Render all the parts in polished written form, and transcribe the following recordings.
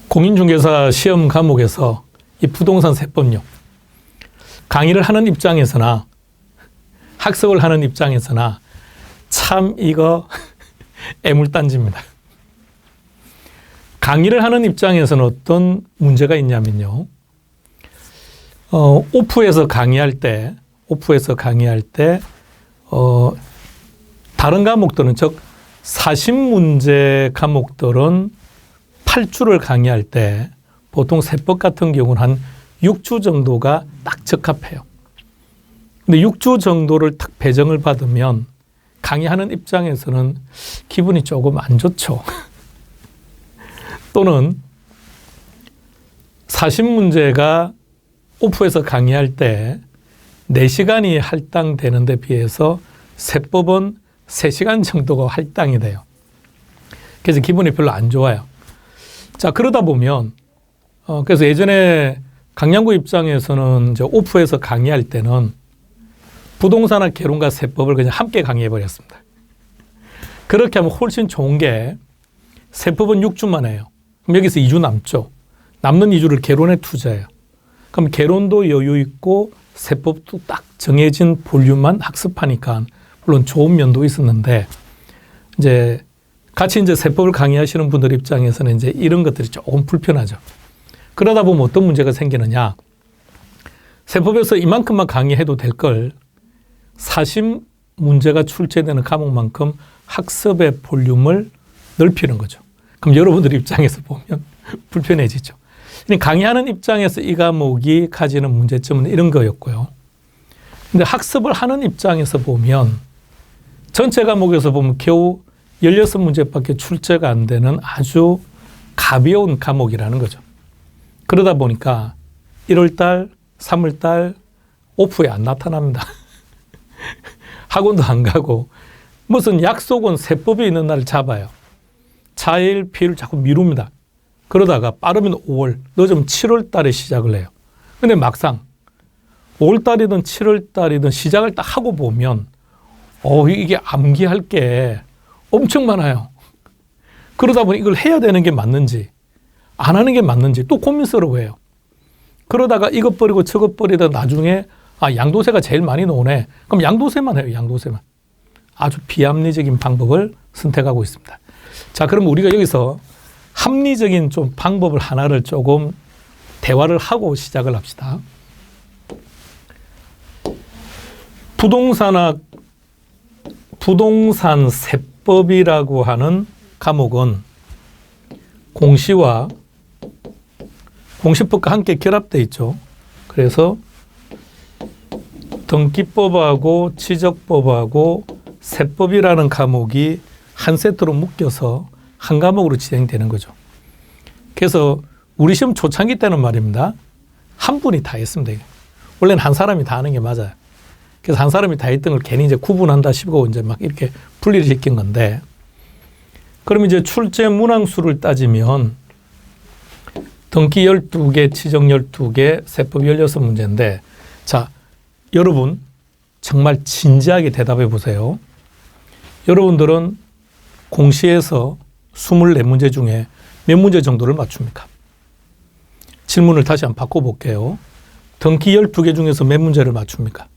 공인중개사 시험 과목에서 이 부동산 세법용 강의를 하는 입장에서나 학습을 하는 입장에서나 참 이거 애물단지입니다. 강의를 하는 입장에서는 어떤 문제가 있냐면요. 오프에서 강의할 때 다른 과목들은 즉 40문제 과목들은 8주를 강의할 때 보통 세법 같은 경우는 한 6주 정도가 딱 적합해요. 근데 6주 정도를 딱 배정을 받으면 강의하는 입장에서는 기분이 조금 안 좋죠. 또는 40문제가 오프에서 강의할 때 4시간이 할당되는 데 비해서 세법은 3시간 정도가 할당이 돼요. 그래서 기분이 별로 안 좋아요. 자, 그러다 보면 그래서 예전에 강양구 입장에서는 이제 오프에서 강의할 때는 부동산학 개론과 세법을 그냥 함께 강의해 버렸습니다. 그렇게 하면 훨씬 좋은 게 세법은 6주만 해요. 그럼 여기서 2주 남죠. 남는 2주를 개론에 투자해요. 그럼 개론도 여유 있고 세법도 딱 정해진 볼륨만 학습하니까 물론 좋은 면도 있었는데 이제 같이 이제 세법을 강의하시는 분들 입장에서는 이제 이런 것들이 조금 불편하죠. 그러다 보면 어떤 문제가 생기느냐. 세법에서 이만큼만 강의해도 될 걸 40문제가 출제되는 과목만큼 학습의 볼륨을 넓히는 거죠. 그럼 여러분들 입장에서 보면 불편해지죠. 강의하는 입장에서 이 과목이 가지는 문제점은 이런 거였고요. 근데 학습을 하는 입장에서 보면 전체 과목에서 보면 겨우 16문제밖에 출제가 안 되는 아주 가벼운 과목이라는 거죠. 그러다 보니까 1월달, 3월달 오프에 안 나타납니다. 학원도 안 가고 무슨 약속은 세법이 있는 날을 잡아요. 자일 피해를 자꾸 미룹니다. 그러다가 빠르면 5월, 늦으면 7월 달에 시작을 해요. 근데 막상 5월 달이든 7월 달이든 시작을 딱 하고 보면 이게 암기할 게 엄청 많아요. 그러다 보니 이걸 해야 되는 게 맞는지 안 하는 게 맞는지 또 고민스러워해요. 그러다가 이것 버리고 저것 버리다 나중에 양도세가 제일 많이 나오네. 그럼 양도세만 해요. 양도세만. 아주 비합리적인 방법을 선택하고 있습니다. 자, 그럼 우리가 여기서 합리적인 좀 방법을 하나를 조금 대화를 하고 시작을 합시다. 부동산 세법이라고 하는 과목은 공시와 공시법과 함께 결합되어 있죠. 그래서 등기법하고 지적법하고 세법이라는 과목이 한 세트로 묶여서 한 과목으로 진행되는 거죠. 그래서 우리 시험 초창기 때는 말입니다. 한 분이 다 했습니다. 원래는 한 사람이 다 하는 게 맞아요. 그래서 한 사람이 다 했던 걸 괜히 이제 구분한다 싶고 이제 막 이렇게 분리를 시킨 건데, 그럼 이제 출제 문항수를 따지면 등기 12개, 지적 12개, 세법 16문제인데, 자, 여러분 정말 진지하게 대답해 보세요. 여러분들은 공시에서 24문제 중에 몇 문제 정도를 맞춥니까? 질문을 다시 한번 바꿔볼게요. 등기 12개 중에서 몇 문제를 맞춥니까?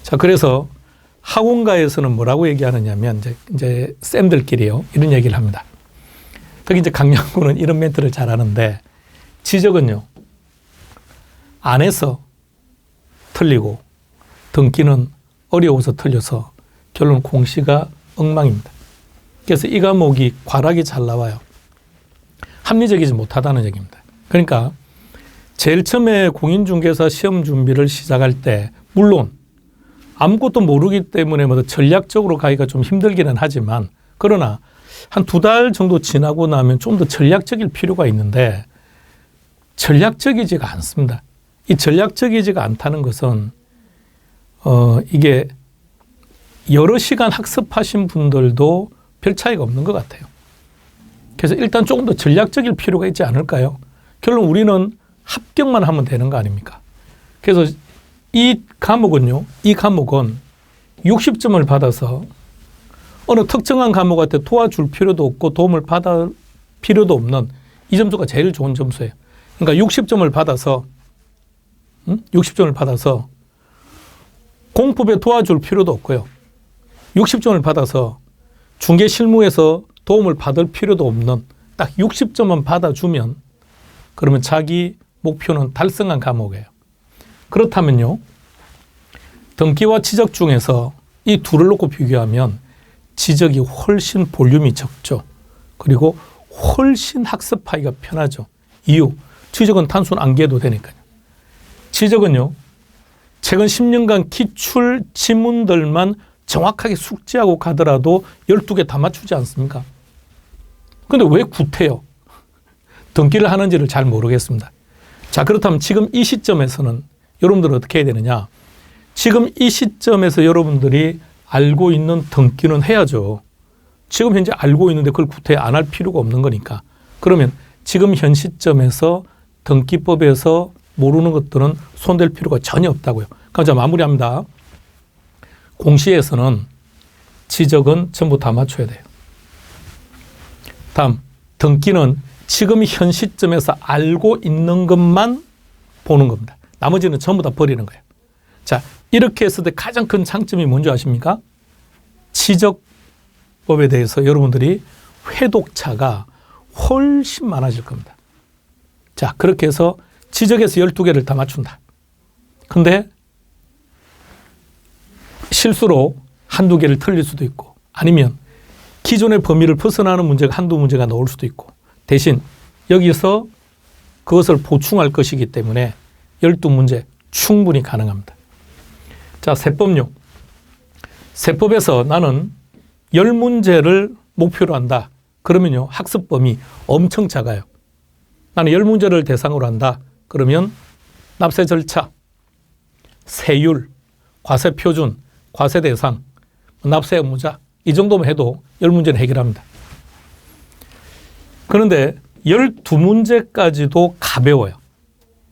자, 그래서 학원가에서는 뭐라고 얘기하느냐면 이제 쌤들끼리요, 이런 얘기를 합니다. 특히 이제 강양구는 이런 멘트를 잘 하는데, 지적은요, 안 해서 틀리고 등기는 어려워서 틀려서 결론 공시가 엉망입니다. 그래서 이 과목이 과락이 잘 나와요. 합리적이지 못하다는 얘기입니다. 그러니까 제일 처음에 공인중개사 시험 준비를 시작할 때 물론 아무것도 모르기 때문에 뭐 전략적으로 가기가 좀 힘들기는 하지만, 그러나 한 2달 정도 지나고 나면 좀 더 전략적일 필요가 있는데 전략적이지가 않습니다. 이 전략적이지가 않다는 것은 이게 여러 시간 학습하신 분들도 별 차이가 없는 것 같아요. 그래서 일단 조금 더 전략적일 필요가 있지 않을까요? 결론 우리는 합격만 하면 되는 거 아닙니까? 그래서 이 과목은 60점을 받아서 어느 특정한 과목한테 도와줄 필요도 없고 도움을 받을 필요도 없는 이 점수가 제일 좋은 점수예요. 그러니까 60점을 받아서 60점을 받아서 공법에 도와줄 필요도 없고요. 60점을 받아서 중개 실무에서 도움을 받을 필요도 없는 딱 60점만 받아주면 그러면 자기 목표는 달성한 과목이에요. 그렇다면요. 등기와 지적 중에서 이 둘을 놓고 비교하면 지적이 훨씬 볼륨이 적죠. 그리고 훨씬 학습하기가 편하죠. 이유, 지적은 단순 암기해도 되니까요. 지적은요. 최근 10년간 기출 지문들만 정확하게 숙지하고 가더라도 12개 다 맞추지 않습니까? 근데 왜 구태요? 등기를 하는지를 잘 모르겠습니다. 자, 그렇다면 지금 이 시점에서는 여러분들은 어떻게 해야 되느냐? 지금 이 시점에서 여러분들이 알고 있는 등기는 해야죠. 지금 현재 알고 있는데 그걸 구태 안 할 필요가 없는 거니까. 그러면 지금 현 시점에서 등기법에서 모르는 것들은 손댈 필요가 전혀 없다고요. 그럼 자, 마무리합니다. 공시에서는 지적은 전부 다 맞춰야 돼요. 다음, 등기는 지금 현 시점에서 알고 있는 것만 보는 겁니다. 나머지는 전부 다 버리는 거예요. 자, 이렇게 했을 때 가장 큰 장점이 뭔지 아십니까? 지적법에 대해서 여러분들이 회독차가 훨씬 많아질 겁니다. 자, 그렇게 해서 지적에서 12개를 다 맞춘다. 근데 실수로 한두 개를 틀릴 수도 있고 아니면 기존의 범위를 벗어나는 문제가 한두 문제가 나올 수도 있고 대신 여기서 그것을 보충할 것이기 때문에 12문제 충분히 가능합니다. 자, 세법요. 세법에서 나는 10문제를 목표로 한다. 그러면요, 학습 범위 엄청 작아요. 나는 10문제를 대상으로 한다. 그러면 납세 절차, 세율, 과세 표준, 과세 대상, 납세 의무자 이 정도만 해도 10문제는 해결합니다. 그런데 12문제까지도 가벼워요.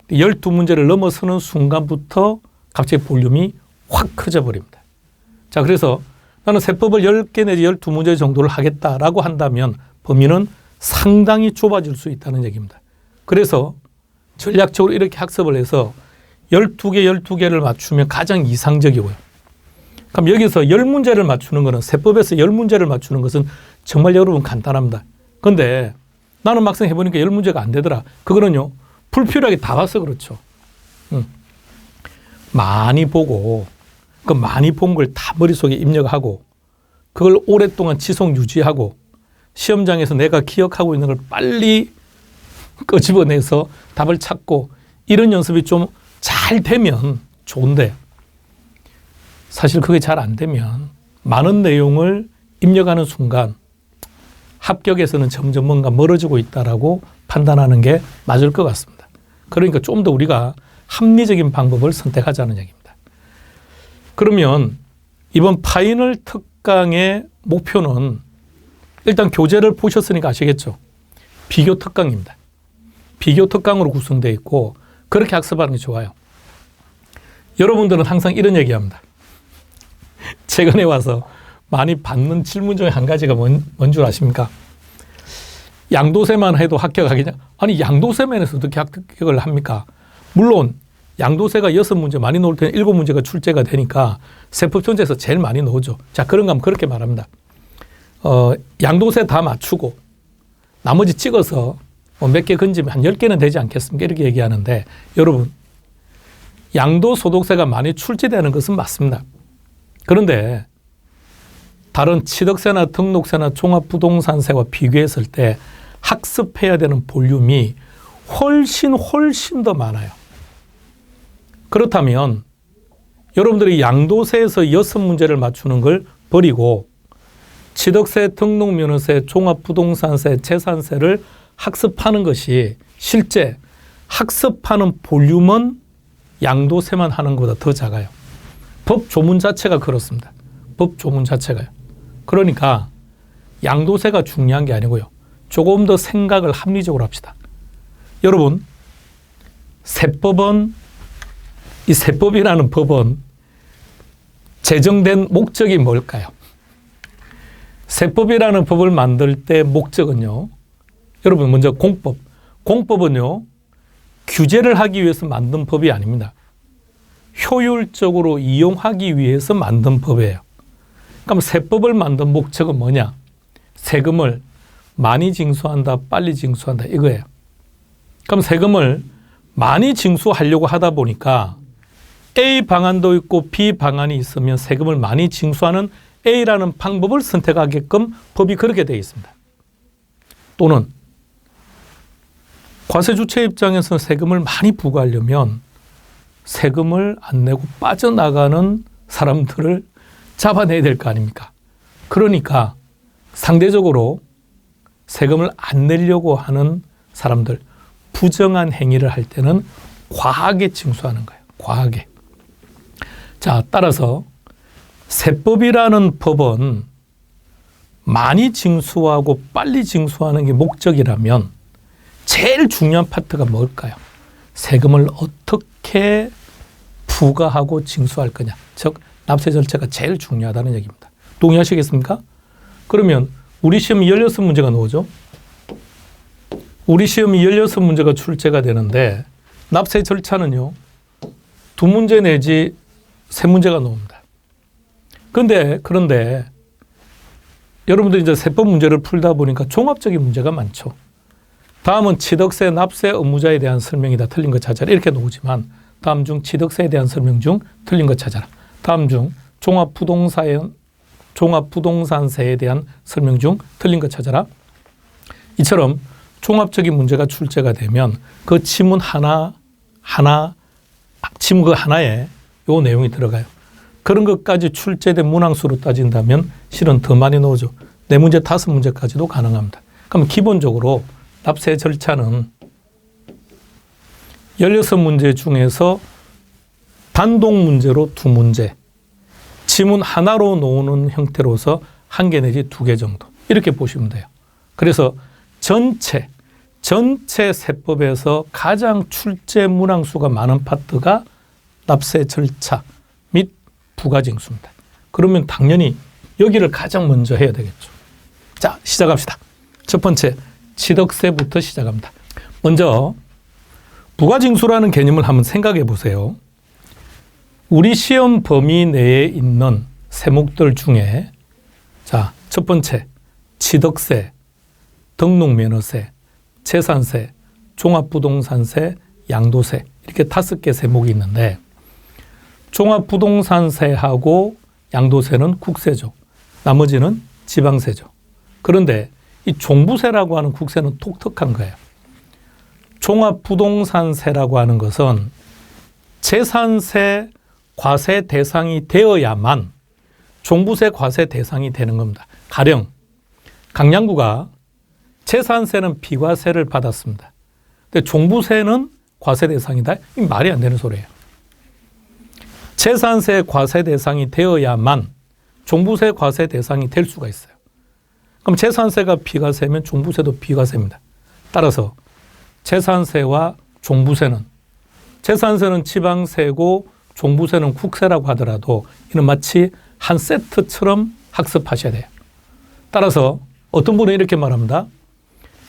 12문제를 넘어서는 순간부터 갑자기 볼륨이 확 커져 버립니다. 자, 그래서 나는 세법을 10개 내지 12문제 정도를 하겠다라고 한다면 범위는 상당히 좁아질 수 있다는 얘기입니다. 그래서 전략적으로 이렇게 학습을 해서 12개를 맞추면 가장 이상적이고요. 그럼 여기서 10문제를 맞추는 것은 세법에서 10문제를 맞추는 것은 정말 여러분 간단합니다. 그런데 나는 막상 해보니까 10문제가 안 되더라. 그거는요. 불필요하게 다 봐서 그렇죠. 많이 보고 그 많이 본 걸 다 머릿속에 입력하고 그걸 오랫동안 지속 유지하고 시험장에서 내가 기억하고 있는 걸 빨리 끄집어내서 답을 찾고 이런 연습이 좀 잘 되면 좋은데 사실 그게 잘 안 되면 많은 내용을 입력하는 순간 합격에서는 점점 뭔가 멀어지고 있다라고 판단하는 게 맞을 것 같습니다. 그러니까 좀 더 우리가 합리적인 방법을 선택하자는 얘기입니다. 그러면 이번 파이널 특강의 목표는 일단 교재를 보셨으니까 아시겠죠? 비교 특강입니다. 비교 특강으로 구성되어 있고 그렇게 학습하는 게 좋아요. 여러분들은 항상 이런 얘기합니다. 최근에 와서 많이 받는 질문 중에 한 가지가 뭔 줄 아십니까? 양도세만 해도 합격하겠냐? 아니, 양도세만 해서 어떻게 합격을 합니까? 물론 양도세가 6문제 많이 나올 때는 7문제가 출제가 되니까 세법 전체에서 제일 많이 나오죠. 자, 그런가 하면 그렇게 말합니다. 양도세 다 맞추고 나머지 찍어서 몇 개 건지면 한 10개는 되지 않겠습니까? 이렇게 얘기하는데 여러분, 양도소득세가 많이 출제되는 것은 맞습니다. 그런데 다른 취득세나 등록세나 종합부동산세와 비교했을 때 학습해야 되는 볼륨이 훨씬 더 많아요. 그렇다면 여러분들이 양도세에서 6문제를 맞추는 걸 버리고 취득세, 등록면허세, 종합부동산세, 재산세를 학습하는 것이 실제 학습하는 볼륨은 양도세만 하는 것보다 더 작아요. 법 조문 자체가 그렇습니다. 법 조문 자체가요. 그러니까 양도세가 중요한 게 아니고요. 조금 더 생각을 합리적으로 합시다. 여러분, 이 세법이라는 법은 제정된 목적이 뭘까요? 세법이라는 법을 만들 때 목적은요. 여러분 먼저 공법, 공법은요, 규제를 하기 위해서 만든 법이 아닙니다. 효율적으로 이용하기 위해서 만든 법이에요. 그럼 세법을 만든 목적은 뭐냐? 세금을 많이 징수한다, 빨리 징수한다, 이거예요. 그럼 세금을 많이 징수하려고 하다 보니까 A 방안도 있고 B 방안이 있으면 세금을 많이 징수하는 A라는 방법을 선택하게끔 법이 그렇게 되어 있습니다. 또는 과세주체 입장에서 세금을 많이 부과하려면 세금을 안 내고 빠져나가는 사람들을 잡아내야 될 거 아닙니까? 그러니까 상대적으로 세금을 안 내려고 하는 사람들, 부정한 행위를 할 때는 과하게 징수하는 거예요. 과하게. 자, 따라서 세법이라는 법은 많이 징수하고 빨리 징수하는 게 목적이라면 제일 중요한 파트가 뭘까요? 세금을 어떻게 부과하고 징수할 거냐. 즉 납세 절차가 제일 중요하다는 얘기입니다. 동의하시겠습니까? 그러면 우리 시험이 16문제가 나오죠. 우리 시험이 16문제가 출제가 되는데 납세 절차는요, 2문제 내지 3문제가 나옵니다. 그런데 여러분들 이제 세법 문제를 풀다 보니까 종합적인 문제가 많죠. 다음은 취득세, 납세 의무자에 대한 설명이다. 틀린 거 찾아라. 이렇게 나오지만 다음 중 취득세에 대한 설명 중 틀린 거 찾아라. 다음 중 종합부동산세에 대한 설명 중 틀린 거 찾아라. 이처럼 종합적인 문제가 출제가 되면 그 지문 지문 그 하나에 요 내용이 들어가요. 그런 것까지 출제된 문항수로 따진다면 실은 더 많이 나오죠. 4문제, 5문제까지도 가능합니다. 그럼 기본적으로 납세 절차는 16문제 중에서 단독 문제로 2문제, 지문 하나로 나오는 형태로서 1개 내지 2개 정도 이렇게 보시면 돼요. 그래서 전체 세법에서 가장 출제 문항수가 많은 파트가 납세 절차 및 부가징수입니다. 그러면 당연히 여기를 가장 먼저 해야 되겠죠. 자, 시작합시다. 첫 번째, 취득세부터 시작합니다. 먼저 부가징수라는 개념을 한번 생각해 보세요. 우리 시험 범위 내에 있는 세목들 중에 자, 첫 번째, 취득세, 등록면허세, 재산세, 종합부동산세, 양도세 이렇게 5개 세목이 있는데 종합부동산세하고 양도세는 국세죠. 나머지는 지방세죠. 그런데 이 종부세라고 하는 국세는 독특한 거예요. 종합부동산세라고 하는 것은 재산세 과세 대상이 되어야만 종부세 과세 대상이 되는 겁니다. 가령 강양구가 재산세는 비과세를 받았습니다. 근데 종부세는 과세 대상이다? 이 말이 안 되는 소리예요. 재산세 과세 대상이 되어야만 종부세 과세 대상이 될 수가 있어요. 그럼 재산세가 비과세면 종부세도 비과세입니다. 따라서 재산세와 종부세는 재산세는 지방세고 종부세는 국세라고 하더라도 이는 마치 한 세트처럼 학습하셔야 돼요. 따라서 어떤 분은 이렇게 말합니다.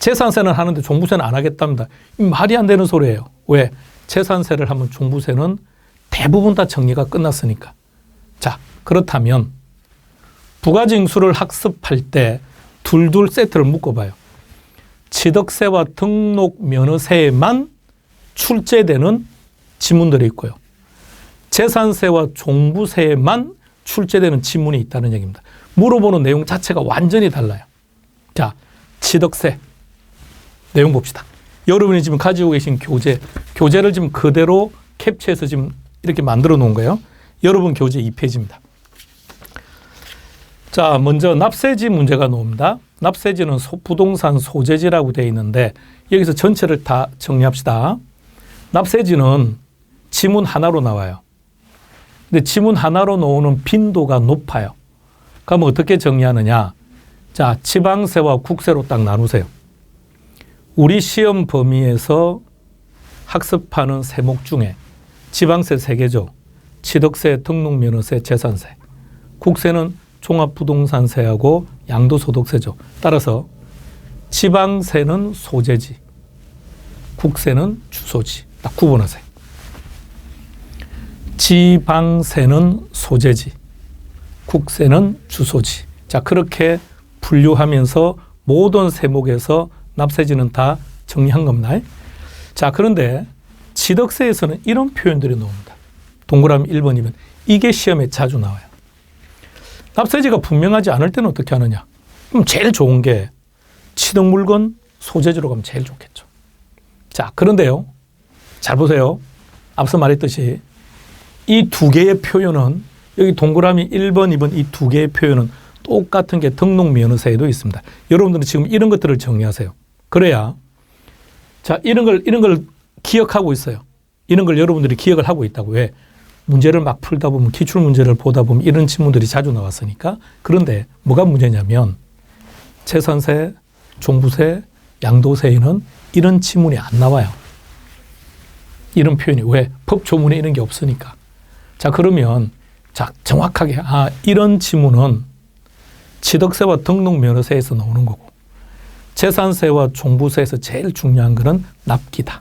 재산세는 하는데 종부세는 안 하겠답니다. 말이 안 되는 소리예요. 왜? 재산세를 하면 종부세는 대부분 다 정리가 끝났으니까. 자, 그렇다면 부가징수를 학습할 때 둘둘 세트를 묶어봐요. 취득세와 등록면허세에만 출제되는 지문들이 있고요. 재산세와 종부세에만 출제되는 지문이 있다는 얘기입니다. 물어보는 내용 자체가 완전히 달라요. 자, 취득세 내용 봅시다. 여러분이 지금 가지고 계신 교재를 지금 그대로 캡처해서 지금 이렇게 만들어 놓은 거예요. 여러분 교재 2페이지입니다. 자, 먼저 납세지 문제가 나옵니다. 납세지는 부동산 소재지라고 되어 있는데 여기서 전체를 다 정리합시다. 납세지는 지문 하나로 나와요. 근데 지문 하나로 나오는 빈도가 높아요. 그럼 어떻게 정리하느냐? 자, 지방세와 국세로 딱 나누세요. 우리 시험 범위에서 학습하는 세목 중에 지방세 3개죠. 취득세, 등록면허세, 재산세. 국세는 종합부동산세하고 양도소득세죠. 따라서 지방세는 소재지, 국세는 주소지. 딱 구분하세요. 지방세는 소재지. 국세는 주소지. 자, 그렇게 분류하면서 모든 세목에서 납세지는 다 정리한 겁니다. 자, 그런데 취득세에서는 이런 표현들이 나옵니다. 동그라미 1번이면 이게 시험에 자주 나와요. 납세지가 분명하지 않을 때는 어떻게 하느냐? 그럼 제일 좋은 게 취득물건 소재지로 가면 제일 좋겠죠. 자, 그런데요. 잘 보세요. 앞서 말했듯이 이 두 개의 표현은 여기 동그라미 1번, 2번 이 두 개의 표현은 똑같은 게 등록면허세에도 있습니다. 여러분들은 지금 이런 것들을 정리하세요. 그래야 자, 이런 걸 기억하고 있어요. 이런 걸 여러분들이 기억을 하고 있다고. 왜? 문제를 막 풀다 보면 기출 문제를 보다 보면 이런 질문들이 자주 나왔으니까. 그런데 뭐가 문제냐면 재산세, 종부세, 양도세에는 이런 지문이 안 나와요. 이런 표현이. 왜? 법조문에 이런 게 없으니까. 자, 그러면 자, 정확하게 이런 지문은 취득세와 등록면허세에서 나오는 거고 재산세와 종부세에서 제일 중요한 거는 납기다.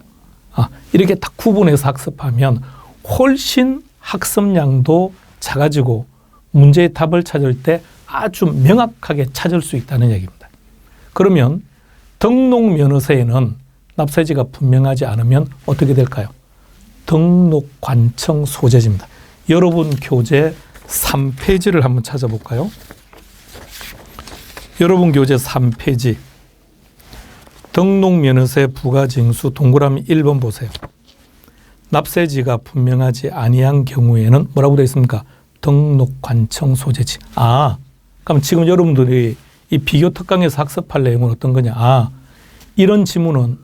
이렇게 딱 구분해서 학습하면 훨씬 학습량도 작아지고 문제의 답을 찾을 때 아주 명확하게 찾을 수 있다는 얘기입니다. 그러면 등록면허세에는 납세지가 분명하지 않으면 어떻게 될까요? 등록관청 소재지입니다. 여러분 교재 3페이지를 한번 찾아볼까요? 여러분 교재 3페이지 등록면허세 부가징수 동그라미 1번 보세요. 납세지가 분명하지 아니한 경우에는 뭐라고 되어 있습니까? 등록관청 소재지. 그럼 지금 여러분들이 이 비교 특강에서 학습할 내용은 어떤 거냐? 이런 지문은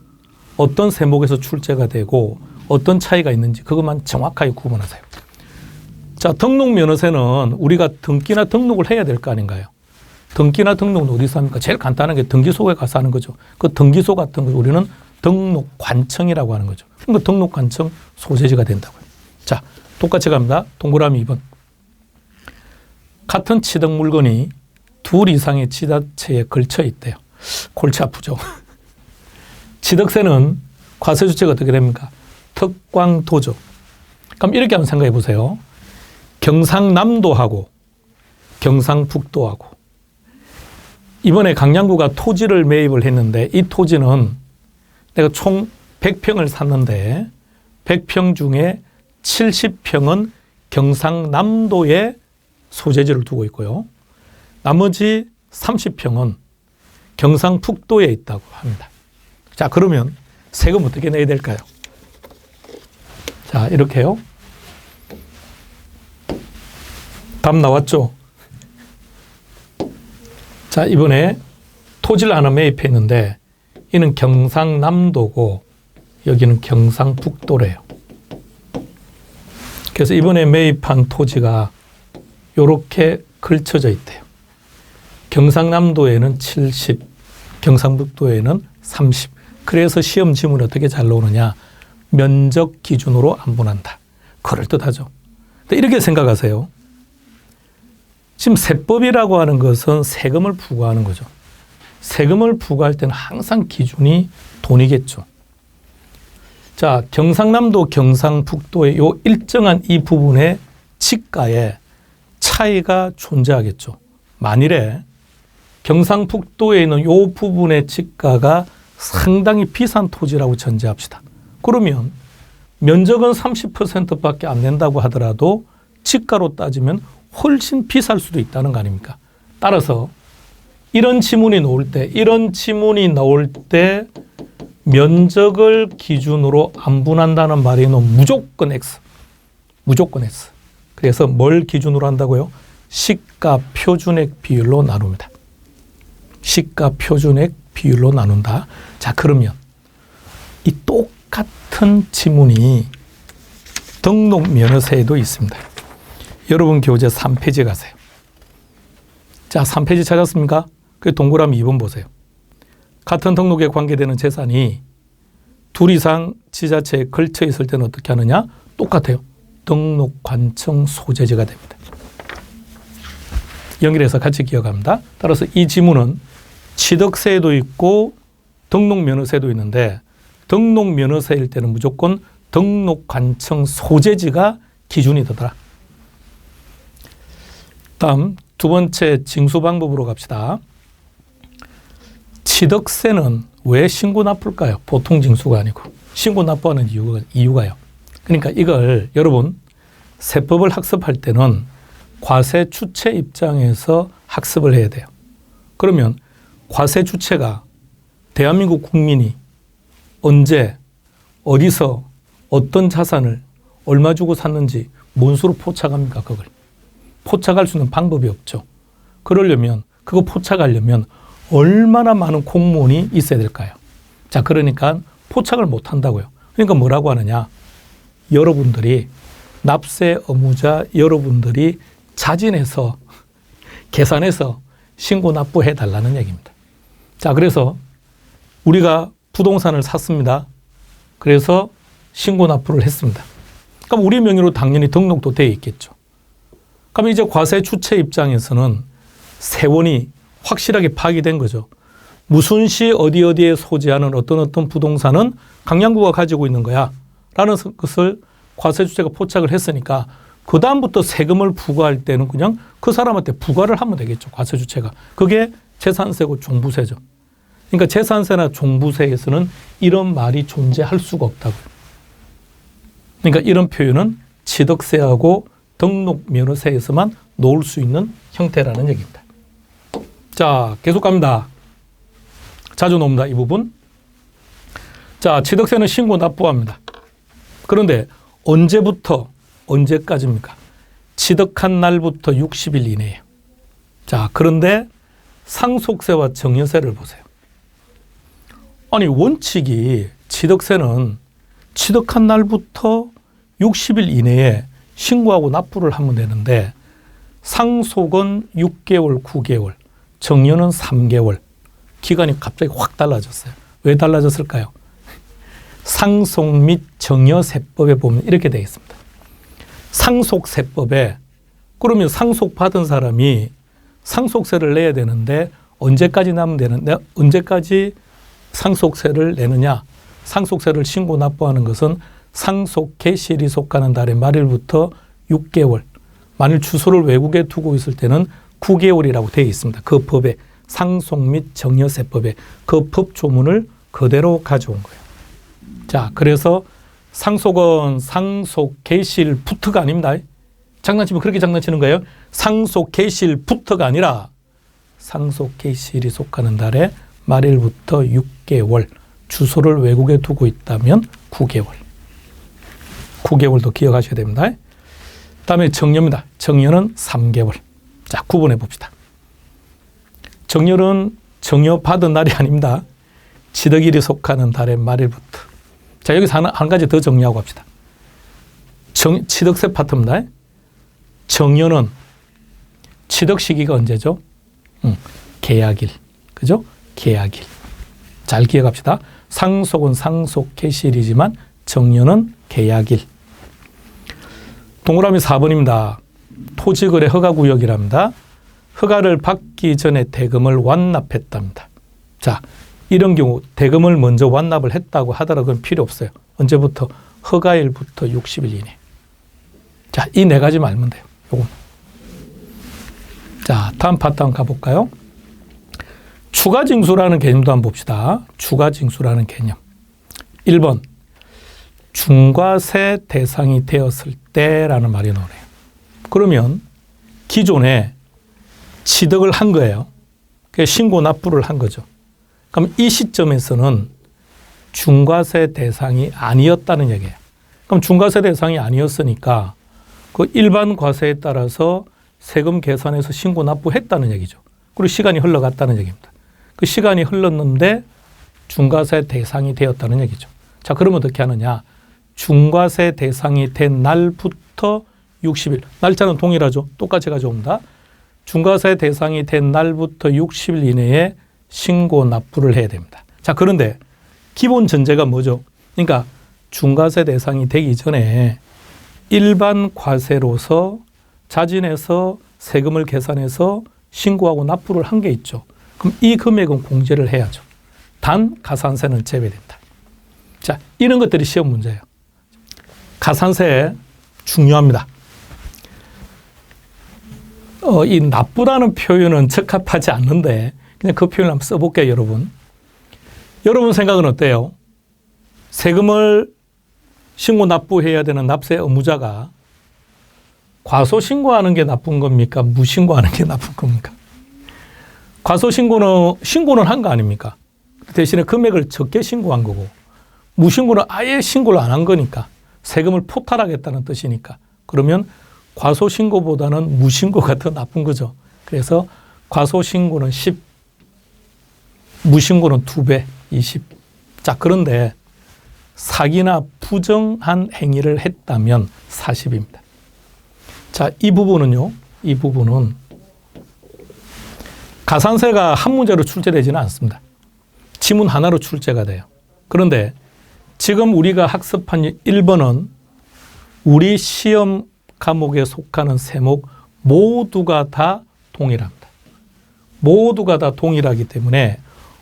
어떤 세목에서 출제가 되고 어떤 차이가 있는지 그것만 정확하게 구분하세요. 자, 등록면허세는 우리가 등기나 등록을 해야 될 거 아닌가요? 등기나 등록은 어디서 합니까? 제일 간단한 게 등기소에 가서 하는 거죠. 그 등기소 같은 거 우리는 등록관청이라고 하는 거죠. 그러니까 등록관청 소재지가 된다고요. 자, 똑같이 갑니다. 동그라미 2번. 같은 취득 물건이 둘 이상의 지자체에 걸쳐 있대요. 골치 아프죠. 취득세는 과세 주체가 어떻게 됩니까? 특광도죠. 그럼 이렇게 한번 생각해 보세요. 경상남도하고 경상북도하고 이번에 강양구가 토지를 매입을 했는데 이 토지는 내가 총 100평을 샀는데 100평 중에 70평은 경상남도에 소재지를 두고 있고요. 나머지 30평은 경상북도에 있다고 합니다. 자, 그러면 세금 어떻게 내야 될까요? 자, 이렇게요. 답 나왔죠? 자, 이번에 토지를 하나 매입했는데 이는 경상남도고 여기는 경상북도래요. 그래서 이번에 매입한 토지가 이렇게 걸쳐져 있대요. 경상남도에는 70, 경상북도에는 30. 그래서 시험 지문이 어떻게 잘 나오느냐? 면적 기준으로 안분한다. 그럴듯하죠. 이렇게 생각하세요. 지금 세법이라고 하는 것은 세금을 부과하는 거죠. 세금을 부과할 때는 항상 기준이 돈이겠죠. 자, 경상남도, 경상북도의 요 일정한 이 부분의 지가에 차이가 존재하겠죠. 만일에 경상북도에 있는 요 부분의 지가가 상당히 비싼 토지라고 전제합시다. 그러면 면적은 30%밖에 안 된다고 하더라도 지가로 따지면 훨씬 비쌀 수도 있다는 거 아닙니까? 따라서 이런 지문이 나올 때 면적을 기준으로 안분한다는 말에는 무조건 X. 무조건 X. 그래서 뭘 기준으로 한다고요? 시가 표준액 비율로 나눕니다. 시가 표준액 비율로 나눈다. 자, 그러면 이 똑같은 지문이 등록면허세에도 있습니다. 여러분 교재 3페이지 가세요. 자, 3페이지 찾았습니까? 그 동그라미 2번 보세요. 같은 등록에 관계되는 재산이 둘 이상 지자체에 걸쳐 있을 때는 어떻게 하느냐? 똑같아요. 등록관청 소재지가 됩니다. 연결해서 같이 기억합니다. 따라서 이 지문은 취득세에도 있고 등록면허세도 있는데 등록 면허세일 때는 무조건 등록관청 소재지가 기준이 되더라. 다음 두 번째 징수 방법으로 갑시다. 취득세는 왜 신고 납부일까요? 보통 징수가 아니고 신고 납부하는 이유가요. 그러니까 이걸 여러분 세법을 학습할 때는 과세 주체 입장에서 학습을 해야 돼요. 그러면 과세 주체가 대한민국 국민이 언제 어디서 어떤 자산을 얼마 주고 샀는지 뭔 수로 포착합니까? 그걸 포착할 수 있는 방법이 없죠. 그러려면 그거 포착하려면 얼마나 많은 공무원이 있어야 될까요? 자, 그러니까 포착을 못 한다고요. 그러니까 뭐라고 하느냐? 여러분들이 납세 의무자 여러분들이 자진해서 계산해서 신고 납부해 달라는 얘기입니다. 자, 그래서 우리가 부동산을 샀습니다. 그래서 신고 납부를 했습니다. 그럼 우리 명의로 당연히 등록도 되어 있겠죠. 그럼 이제 과세 주체 입장에서는 세원이 확실하게 파악된 거죠. 무슨 시 어디에 소지하는 어떤 부동산은 강양구가 가지고 있는 거야 라는 것을 과세 주체가 포착을 했으니까 그 다음부터 세금을 부과할 때는 그냥 그 사람한테 부과를 하면 되겠죠. 과세 주체가. 그게 재산세고 종부세죠. 그러니까 재산세나 종부세에서는 이런 말이 존재할 수가 없다고요. 그러니까 이런 표현은 취득세하고 등록면허세에서만 놓을 수 있는 형태라는 얘기입니다. 자, 계속 갑니다. 자주 나옵니다. 이 부분. 자, 취득세는 신고 납부합니다. 그런데 언제부터 언제까지입니까? 취득한 날부터 60일 이내예요. 자, 그런데 상속세와 증여세를 보세요. 아니, 원칙이 취득세는 취득한 날부터 60일 이내에 신고하고 납부를 하면 되는데 상속은 6개월, 9개월, 증여는 3개월. 기간이 갑자기 확 달라졌어요. 왜 달라졌을까요? 상속 및 증여세법에 보면 이렇게 되어 있습니다. 상속세법에 그러면 상속받은 사람이 상속세를 내야 되는데 언제까지 내면 되는데 언제까지 상속세를 내느냐? 상속세를 신고 납부하는 것은 상속 개시일이 속하는 달의 말일부터 6개월, 만일 주소를 외국에 두고 있을 때는 9개월이라고 되어 있습니다. 그 법에 상속 및 증여세법에 그 법 조문을 그대로 가져온 거예요. 자, 그래서 상속은 상속 개시일부터가 아닙니다. 장난치면 그렇게 장난치는 거예요. 상속 개시일부터가 아니라 상속 개시일이 속하는 달의 말일부터 6개월, 주소를 외국에 두고 있다면 9개월. 9개월도 기억하셔야 됩니다. 다음에 증여입니다. 증여는 3개월. 자, 구분해 봅시다. 증여는 증여받은 날이 아닙니다. 취득일이 속하는 달의 말일부터. 자, 여기서 한 가지 더 정리하고 갑시다. 취득세 파트입니다. 증여는 취득 시기가 언제죠? 계약일. 그죠? 계약일. 잘 기억합시다. 상속은 상속 개시일이지만 증여는 계약일. 동그라미 4번입니다. 토지거래 허가구역이랍니다. 허가를 받기 전에 대금을 완납했답니다. 자, 이런 경우 대금을 먼저 완납을 했다고 하더라도 그건 필요 없어요. 언제부터? 허가일부터 60일 이내. 자, 이 네 가지 알면 돼요. 요거. 자, 다음 파트 한번 가볼까요? 추가징수라는 개념도 한번 봅시다. 추가징수라는 개념. 1번. 중과세 대상이 되었을 때라는 말이 나오네요. 그러면 기존에 취득을 한 거예요. 신고 납부를 한 거죠. 그럼 이 시점에서는 중과세 대상이 아니었다는 얘기예요. 그럼 중과세 대상이 아니었으니까 그 일반 과세에 따라서 세금 계산해서 신고 납부했다는 얘기죠. 그리고 시간이 흘러갔다는 얘기입니다. 그 시간이 흘렀는데 중과세 대상이 되었다는 얘기죠. 자, 그러면 어떻게 하느냐? 중과세 대상이 된 날부터 60일. 날짜는 동일하죠. 똑같이 가져옵니다. 중과세 대상이 된 날부터 60일 이내에 신고 납부를 해야 됩니다. 자, 그런데 기본 전제가 뭐죠? 그러니까 중과세 대상이 되기 전에 일반 과세로서 자진해서 세금을 계산해서 신고하고 납부를 한 게 있죠. 그럼 이 금액은 공제를 해야죠. 단 가산세는 제외된다. 자, 이런 것들이 시험 문제예요. 가산세 중요합니다. 이 나쁘다는 표현은 적합하지 않는데 그냥 그 표현을 한번 써볼게요, 여러분. 여러분 생각은 어때요? 세금을 신고 납부해야 되는 납세 의무자가 과소신고하는 게 나쁜 겁니까? 무신고하는 게 나쁜 겁니까? 신고는 한 거 아닙니까? 대신에 금액을 적게 신고한 거고, 무신고는 아예 신고를 안 한 거니까, 세금을 포탈하겠다는 뜻이니까. 그러면 과소신고보다는 무신고가 더 나쁜 거죠. 그래서 과소신고는 10, 무신고는 2배, 20. 자, 그런데 사기나 부정한 행위를 했다면 40입니다. 자, 이 부분은요, 이 부분은 가산세가 한 문제로 출제되지는 않습니다. 지문 하나로 출제가 돼요. 그런데 지금 우리가 학습한 1번은 우리 시험 과목에 속하는 세목 모두가 다 동일합니다. 모두가 다 동일하기 때문에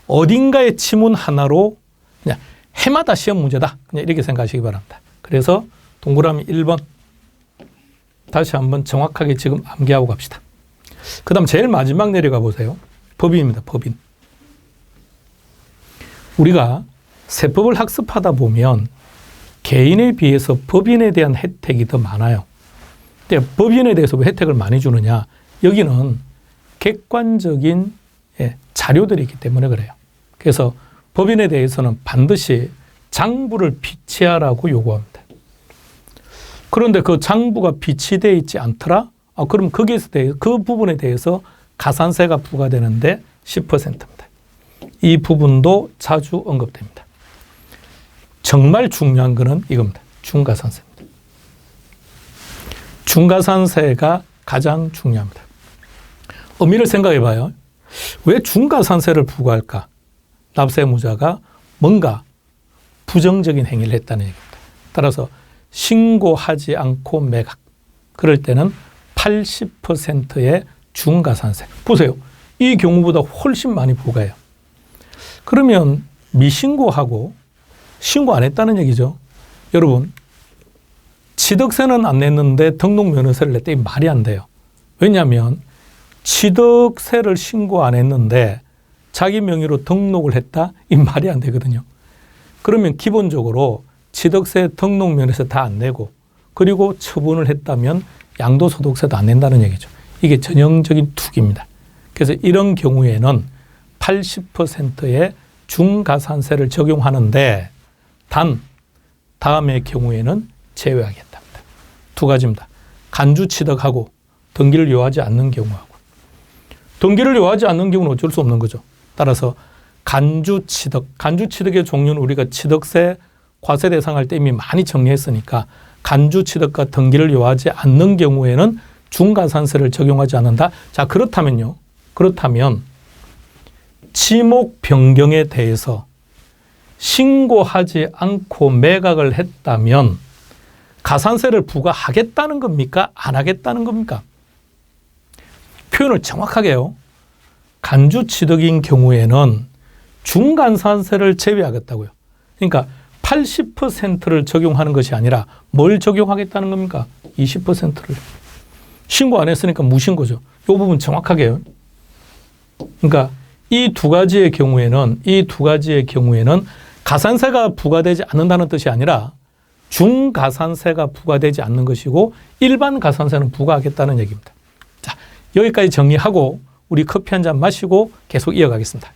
어딘가의 지문 하나로 그냥 해마다 시험 문제다. 그냥 이렇게 생각하시기 바랍니다. 그래서 동그라미 1번 다시 한번 정확하게 지금 암기하고 갑시다. 그 다음 제일 마지막 내려가 보세요. 법인입니다. 법인. 우리가 세법을 학습하다 보면 개인에 비해서 법인에 대한 혜택이 더 많아요. 근데 법인에 대해서 왜 혜택을 많이 주느냐? 여기는 객관적인 자료들이 있기 때문에 그래요. 그래서 법인에 대해서는 반드시 장부를 비치하라고 요구합니다. 그런데 그 장부가 비치되어 있지 않더라? 그럼 거기에서 그 부분에 대해서 가산세가 부과되는데 10%입니다. 이 부분도 자주 언급됩니다. 정말 중요한 거는 이겁니다. 중가산세입니다. 중가산세가 가장 중요합니다. 의미를 생각해 봐요. 왜 중가산세를 부과할까? 납세의무자가 뭔가 부정적인 행위를 했다는 얘기입니다. 따라서 신고하지 않고 매각. 그럴 때는 80%의 중가산세. 보세요. 이 경우보다 훨씬 많이 부과해요. 그러면 미신고하고 신고 안 했다는 얘기죠. 여러분, 취득세는 안 냈는데 등록면허세를 냈다. 이 말이 안 돼요. 왜냐하면 취득세를 신고 안 했는데 자기 명의로 등록을 했다? 이 말이 안 되거든요. 그러면 기본적으로 취득세, 등록면허세 다 안 내고 그리고 처분을 했다면 양도소득세도 안 낸다는 얘기죠. 이게 전형적인 투기입니다. 그래서 이런 경우에는 80%의 중가산세를 적용하는데 단 다음의 경우에는 제외하겠답니다. 두 가지입니다. 간주취득하고 등기를 요하지 않는 경우하고 등기를 요하지 않는 경우는 어쩔 수 없는 거죠. 따라서 간주취득의 종류는 우리가 취득세, 과세 대상할 때 이미 많이 정리했으니까 간주취득과 등기를 요하지 않는 경우에는 중가산세를 적용하지 않는다. 자, 그렇다면요. 그렇다면 지목 변경에 대해서 신고하지 않고 매각을 했다면 가산세를 부과하겠다는 겁니까? 안 하겠다는 겁니까? 표현을 정확하게 해요. 간주취득인 경우에는 중간산세를 제외하겠다고요. 그러니까 80%를 적용하는 것이 아니라 뭘 적용하겠다는 겁니까? 20%를. 신고 안 했으니까 무신고죠. 이 부분 정확하게 해요. 그러니까 이 두 가지의 경우에는 가산세가 부과되지 않는다는 뜻이 아니라 중가산세가 부과되지 않는 것이고 일반 가산세는 부과하겠다는 얘기입니다. 자, 여기까지 정리하고 우리 커피 한 잔 마시고 계속 이어가겠습니다.